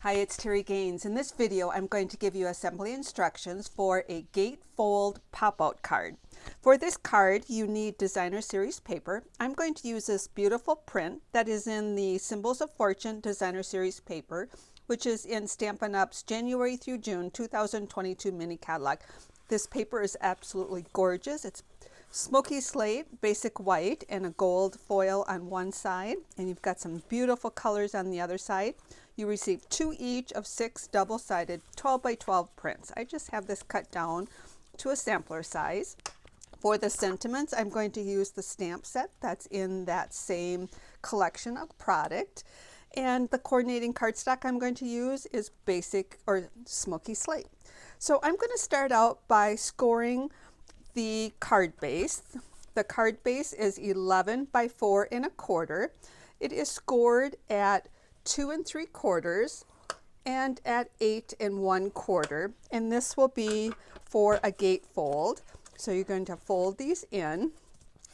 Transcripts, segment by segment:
Hi, it's Terry Gaines. In this video, I'm going to give you assembly instructions for a Gatefold pop-out card. For this card, you need designer series paper. I'm going to use this beautiful print that is in the Symbols of Fortune designer series paper, which is in Stampin' Up's January through June 2022 mini catalog. This paper is absolutely gorgeous. It's smoky slate, basic white, and a gold foil on one side, and you've got some beautiful colors on the other side. You receive 2 each of 6 double-sided 12 by 12 prints. I just have this cut down to a sampler size. For the sentiments, I'm going to use the stamp set that's in that same collection of product. And the coordinating cardstock I'm going to use is basic or smoky slate. So I'm going to start out by scoring the card base. The card base is 11 by 4 1/4. It is scored at 2 3/4 and at 8 1/4, and this will be for a gatefold. So you're going to fold these in,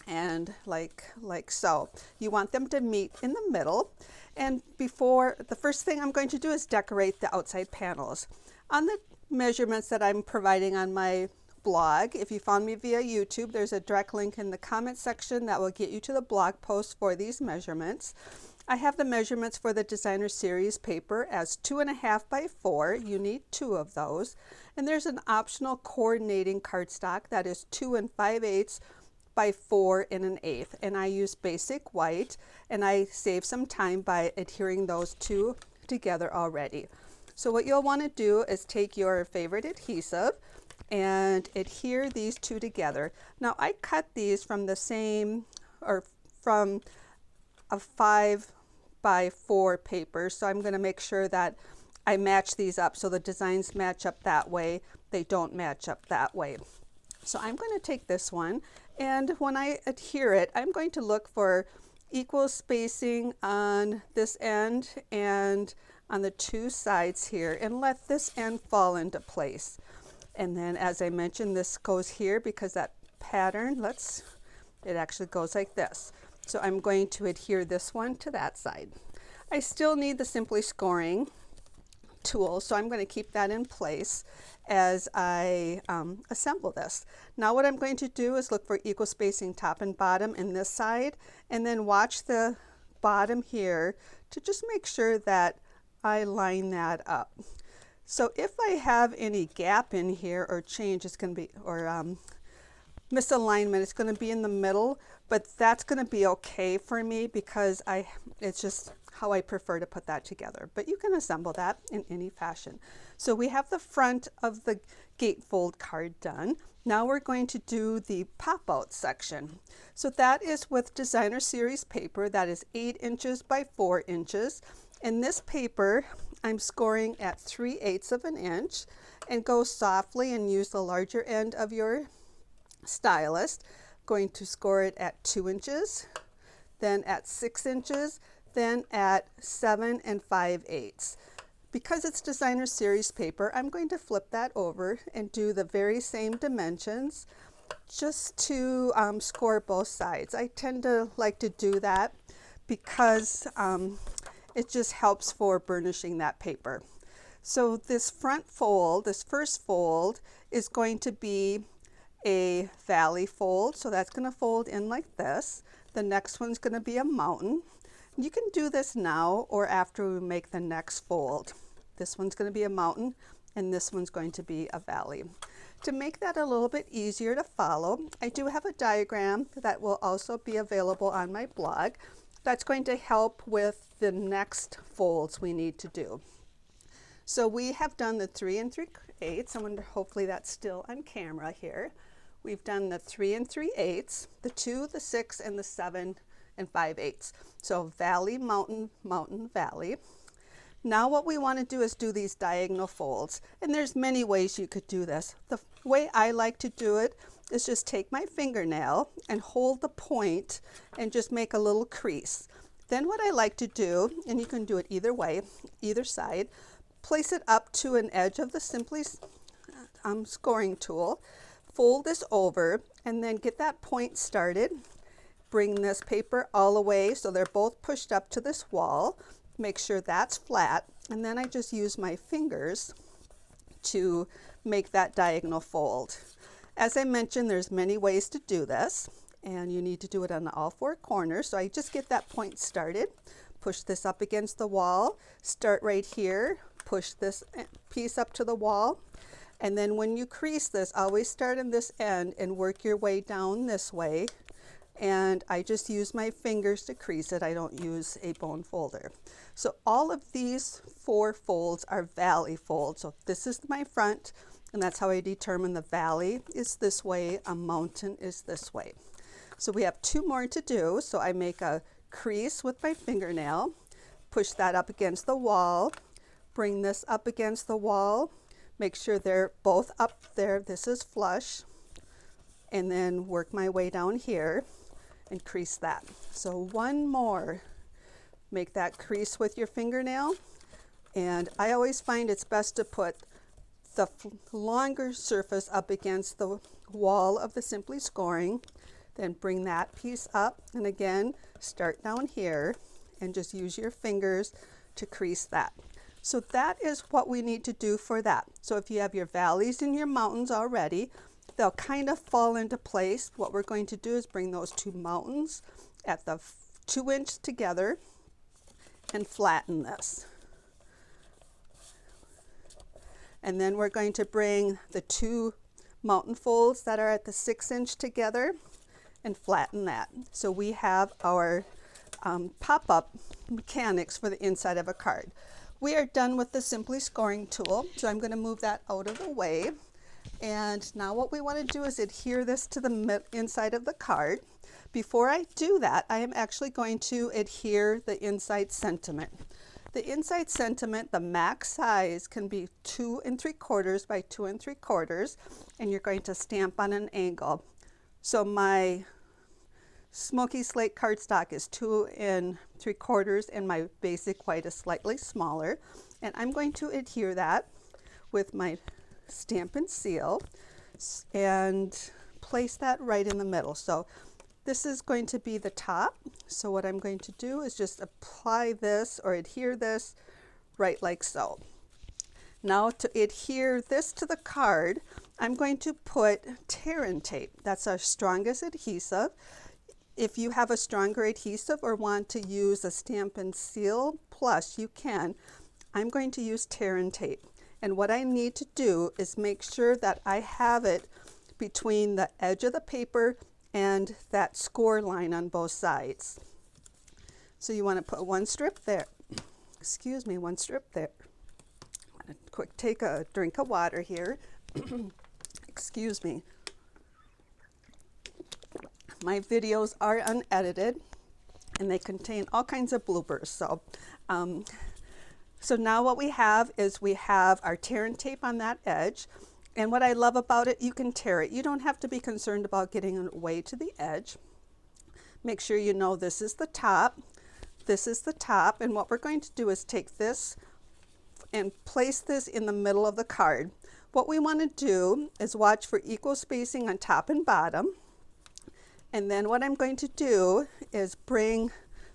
and like so. You want them to meet in the middle. And before, the first thing I'm going to do is decorate the outside panels. On the measurements that I'm providing on my blog, if you found me via YouTube, there's a direct link in the comment section that will get you to the blog post for these measurements. I have the measurements for the designer series paper as 2.5 by 4. You need 2 of those. And there's an optional coordinating cardstock that is 2 5/8 by 4 1/8. And I use basic white, and I save some time by adhering those two together already. So what you'll want to do is take your favorite adhesive and adhere these two together. Now I cut these from the same, or from a 5 by 4 paper, so I'm going to make sure that I match these up so the designs match up that way, they don't match up that way. So I'm going to take this one, and when I adhere it, I'm going to look for equal spacing on this end and on the 2 sides here, and let this end fall into place. And then, as I mentioned, this goes here because that pattern, it actually goes like this. So I'm going to adhere this one to that side. I still need the Simply Scoring tool, so I'm going to keep that in place as I assemble this. Now what I'm going to do is look for equal spacing top and bottom in this side, and then watch the bottom here to just make sure that I line that up. So if I have any gap in here or change, it's going to be, or misalignment, it's going to be in the middle, but that's going to be okay for me because it's just how I prefer to put that together. But you can assemble that in any fashion. So we have the front of the gatefold card done. Now we're going to do the pop-out section. So that is with designer series paper that is 8 inches by 4 inches. In this paper, I'm scoring at 3/8 of an inch, and go softly and use the larger end of your stylus. Going to score it at 2 inches, then at 6 inches, then at 7 5/8. Because it's designer series paper, I'm going to flip that over and do the very same dimensions just to score both sides. I tend to like to do that because it just helps for burnishing that paper. So this front fold, this first fold, is going to be a valley fold. So that's going to fold in like this. The next one's going to be a mountain. You can do this now or after we make the next fold. This one's going to be a mountain, and this one's going to be a valley. To make that a little bit easier to follow, I do have a diagram that will also be available on my blog that's going to help with the next folds we need to do. So we have done the 3 3/8. I wonder, hopefully that's still on camera here. We've done the 3 3/8, the 2, the 6, and the 7 5/8. So valley, mountain, mountain, valley. Now what we want to do is do these diagonal folds, and there's many ways you could do this. The way I like to do it is just take my fingernail and hold the point and just make a little crease. Then what I like to do, and you can do it either way, either side, place it up to an edge of the Simply Scoring tool, fold this over, and then get that point started. Bring this paper all the way so they're both pushed up to this wall. Make sure that's flat. and then I just use my fingers to make that diagonal fold. As I mentioned, there's many ways to do this, and you need to do it on all four corners. So I just get that point started, push this up against the wall, start right here, push this piece up to the wall, and then when you crease this, always start in this end and work your way down this way. And I just use my fingers to crease it. I don't use a bone folder. So all of these four folds are valley folds. So this is my front, and that's how I determine the valley is this way, a mountain is this way. So we have two more to do. So I make a crease with my fingernail, push that up against the wall, bring this up against the wall, make sure they're both up there. This is flush, and then work my way down here and crease that. So one more, make that crease with your fingernail. And I always find it's best to put the longer surface up against the wall of the Simply Scoring, then bring that piece up, and again start down here and just use your fingers to crease that. So that is what we need to do for that. So if you have your valleys and your mountains already, they'll kind of fall into place. What we're going to do is bring those two mountains at the 2-inch together and flatten this. And then we're going to bring the two mountain folds that are at the 6-inch together and flatten that. So we have our pop-up mechanics for the inside of a card. We are done with the Simply Scoring tool, so I'm going to move that out of the way. And now what we want to do is adhere this to the inside of the card. Before I do that, I am actually going to adhere the inside sentiment. The inside sentiment, the max size can be 2 3/4 by 2 3/4, and you're going to stamp on an angle. So my smoky slate cardstock is 2 3/4, and my basic white is slightly smaller. And I'm going to adhere that with my Stampin' Seal and place that right in the middle. So this is going to be the top. So what I'm going to do is just apply this or adhere this right like so. Now to adhere this to the card, I'm going to put tear-in tape. That's our strongest adhesive. If you have a stronger adhesive or want to use a Stampin' Seal Plus, you can. I'm going to use tear-in tape. And what I need to do is make sure that I have it between the edge of the paper and that score line on both sides. So you want to put one strip there. Excuse me, one strip there. I'm going to quick take a drink of water here. Excuse me. My videos are unedited and they contain all kinds of bloopers. So now what we have is we have our tear-in tape on that edge. And what I love about it, you can tear it. You don't have to be concerned about getting it way to the edge. Make sure you know this is the top. This is the top. And what we're going to do is take this and place this in the middle of the card. What we want to do is watch for equal spacing on top and bottom. And then what I'm going to do is bring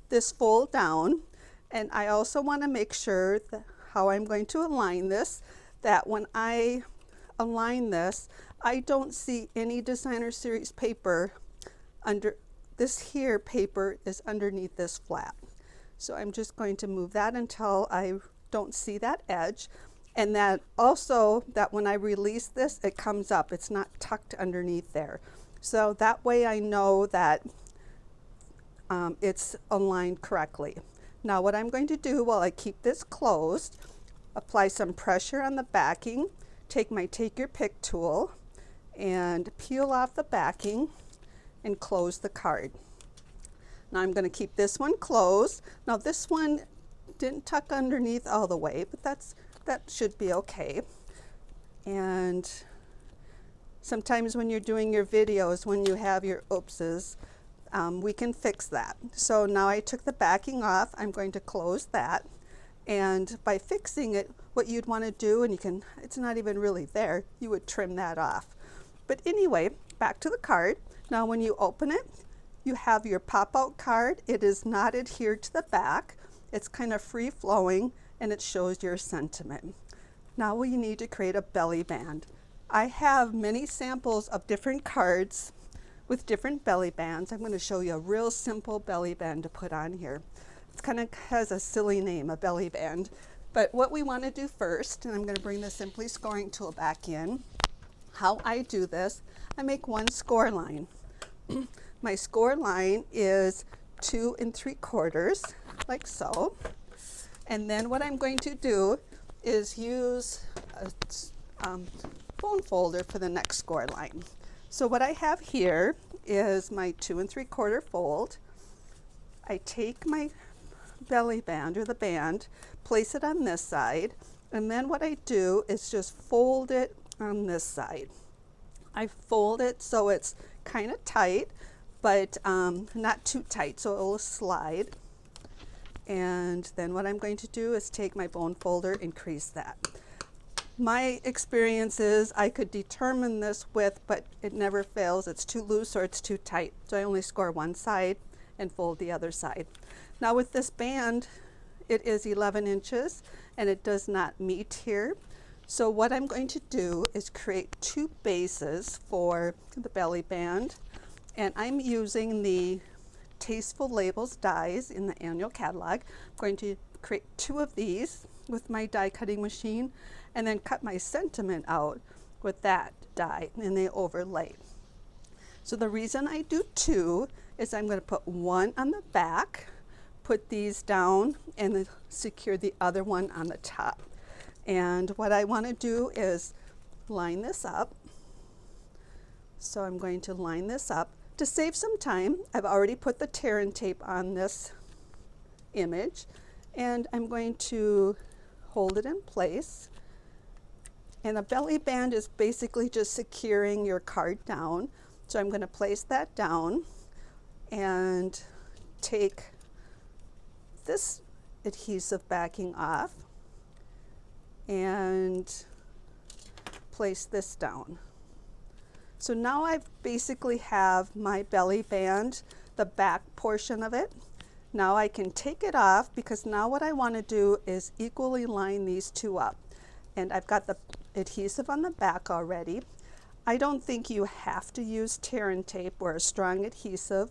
this fold down. And I also want to make sure that how I'm going to align this, that when I align this, I don't see any designer series paper under this here. Paper is underneath this flap. So I'm just going to move that until I don't see that edge. And that also that when I release this, it comes up. It's not tucked underneath there. So that way I know that it's aligned correctly. Now what I'm going to do while I keep this closed, apply some pressure on the backing, take my Take Your Pick tool and peel off the backing and close the card. Now I'm going to keep this one closed. Now this one didn't tuck underneath all the way, but that should be okay. And sometimes when you're doing your videos, when you have your oopses, we can fix that. So now I took the backing off. I'm going to close that. And by fixing it, what you'd want to do, and you can, it's not even really there, you would trim that off. But anyway, back to the card. Now when you open it, you have your pop-out card. It is not adhered to the back. It's kind of free-flowing, and it shows your sentiment. Now we need to create a belly band. I have many samples of different cards with different belly bands. I'm going to show you a real simple belly band to put on here. It kind of has a silly name, a belly band. But what we want to do first, and I'm going to bring the Simply Scoring tool back in. How I do this, I make one score line. My score line is 2 3/4, like so. And then what I'm going to do is use a bone folder for the next score line. So what I have here is my 2 3/4 fold. I take my belly band or the band, place it on this side, and then what I do is just fold it on this side. I fold it so it's kind of tight, but not too tight, so it will slide. And then what I'm going to do is take my bone folder, increase that. My experience is I could determine this width, but it never fails. It's too loose or it's too tight. So I only score one side and fold the other side. Now with this band, it is 11 inches and it does not meet here. So what I'm going to do is create 2 bases for the belly band. And I'm using the Tasteful Labels dies in the annual catalog. I'm going to create 2 of these with my die cutting machine and then cut my sentiment out with that die and they overlay. So the reason I do 2 is I'm going to put one on the back, put these down, and then secure the other one on the top. And what I want to do is line this up. So I'm going to line this up. To save some time, I've already put the tear and tape on this image, and I'm going to hold it in place. And a belly band is basically just securing your card down. So I'm going to place that down and take this adhesive backing off and place this down. So now I basically have my belly band, the back portion of it. Now I can take it off because now what I want to do is equally line these 2 up. And I've got the adhesive on the back already. I don't think you have to use tear and tape or a strong adhesive,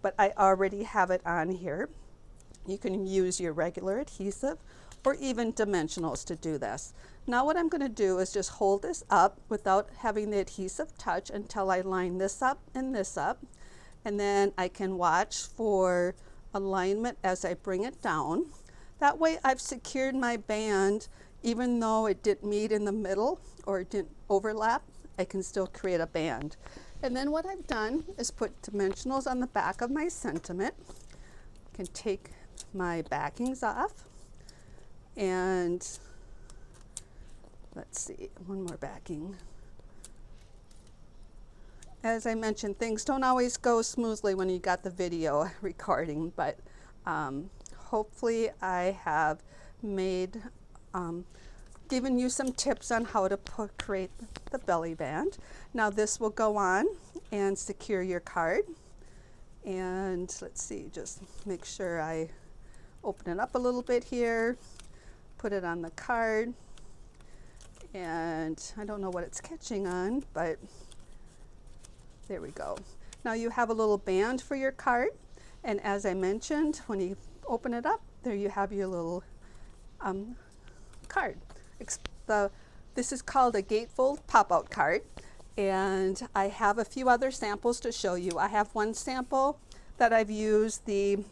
but I already have it on here. You can use your regular adhesive or even dimensionals to do this. Now what I'm going to do is just hold this up without having the adhesive touch until I line this up, and then I can watch for alignment as I bring it down. That way I've secured my band. Even though it didn't meet in the middle or it didn't overlap, I can still create a band. And then what I've done is put dimensionals on the back of my sentiment. I can take my backings off, and let's see, one more backing. As I mentioned, things don't always go smoothly when you got the video recording, but hopefully I have made given you some tips on how to create the belly band. Now this will go on and secure your card. And let's see, just make sure I open it up a little bit here, put it on the card, and I don't know what it's catching on, but there we go. Now you have a little band for your card, and as I mentioned, when you open it up, there you have your little card. This is called a Gatefold pop-out card, and I have a few other samples to show you. I have one sample that I've used the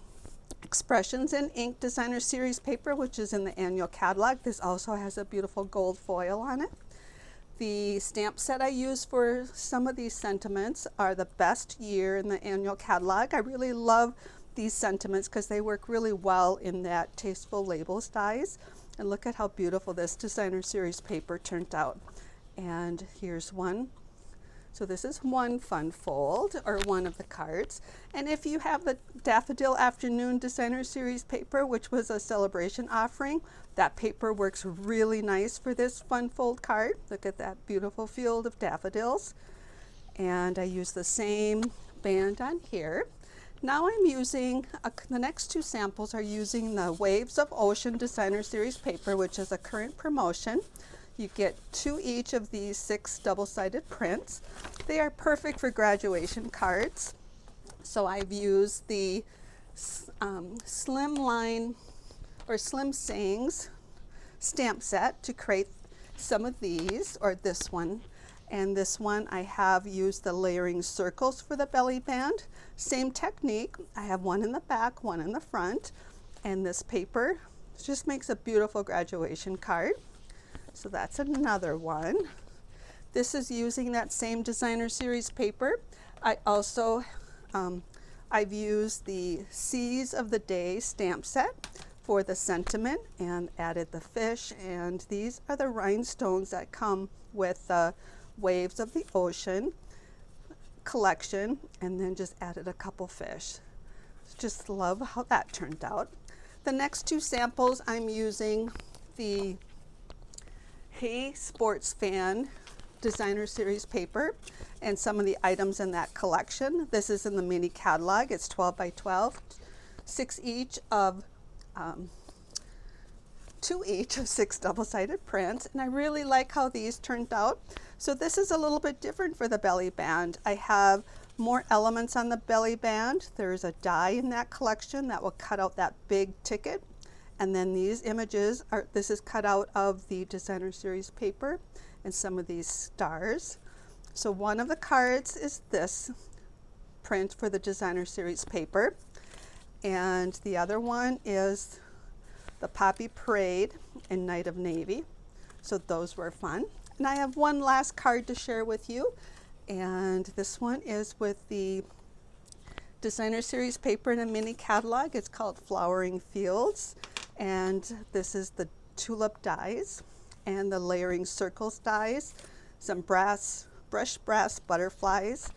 Expressions in Ink Designer Series paper, which is in the annual catalog. This also has a beautiful gold foil on it. The stamp set I use for some of these sentiments are the Best Year in the annual catalog. I really love these sentiments because they work really well in that Tasteful Labels dies. And look at how beautiful this Designer Series paper turned out. And here's one. So this is one fun fold, or one of the cards. And if you have the Daffodil Afternoon Designer Series paper, which was a celebration offering, that paper works really nice for this fun fold card. Look at that beautiful field of daffodils. And I use the same band on here. Now I'm using, the next two samples are using the Waves of Ocean Designer Series paper, which is a current promotion. You get 2 each of these 6 double-sided prints. They are perfect for graduation cards. So I've used the Slim Line or Slim Sayings stamp set to create some of these, or this one. And this one I have used the layering circles for the belly band. Same technique. I have one in the back, one in the front. And this paper just makes a beautiful graduation card. So that's another one. This is using that same designer series paper. I also, I've used the Seas of the Day stamp set for the sentiment and added the fish. And these are the rhinestones that come with the Waves of the Ocean collection, and then just added a couple fish. Just love how that turned out. The next two samples, I'm using the Hey Sports Fan designer series paper and some of the items in that collection. This is in the mini catalog. It's 12 by 12, 6 each of 2 each of 6 double-sided prints, and I really like how these turned out. So this is a little bit different for the belly band. I have more elements on the belly band. There's a die in that collection that will cut out that big ticket, and then these images are, this is cut out of the designer series paper and some of these stars. So one of the cards is this print for the designer series paper, and the other one is the Poppy Parade and Night of Navy. So those were fun. And I have one last card to share with you, and this one is with the designer series paper in a mini catalog. It's called Flowering Fields, and this is the tulip dies and the layering circles dies, some brushed brass butterflies,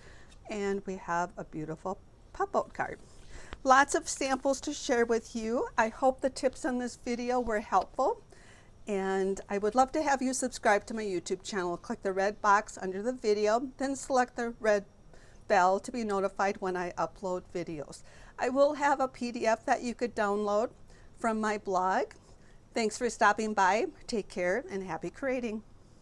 and we have a beautiful pop-out card. Lots of samples to share with you. I hope the tips on this video were helpful, and I would love to have you subscribe to my YouTube channel. Click the red box under the video, then select the red bell to be notified when I upload videos. I will have a PDF that you could download from my blog. Thanks for stopping by. Take care and happy creating.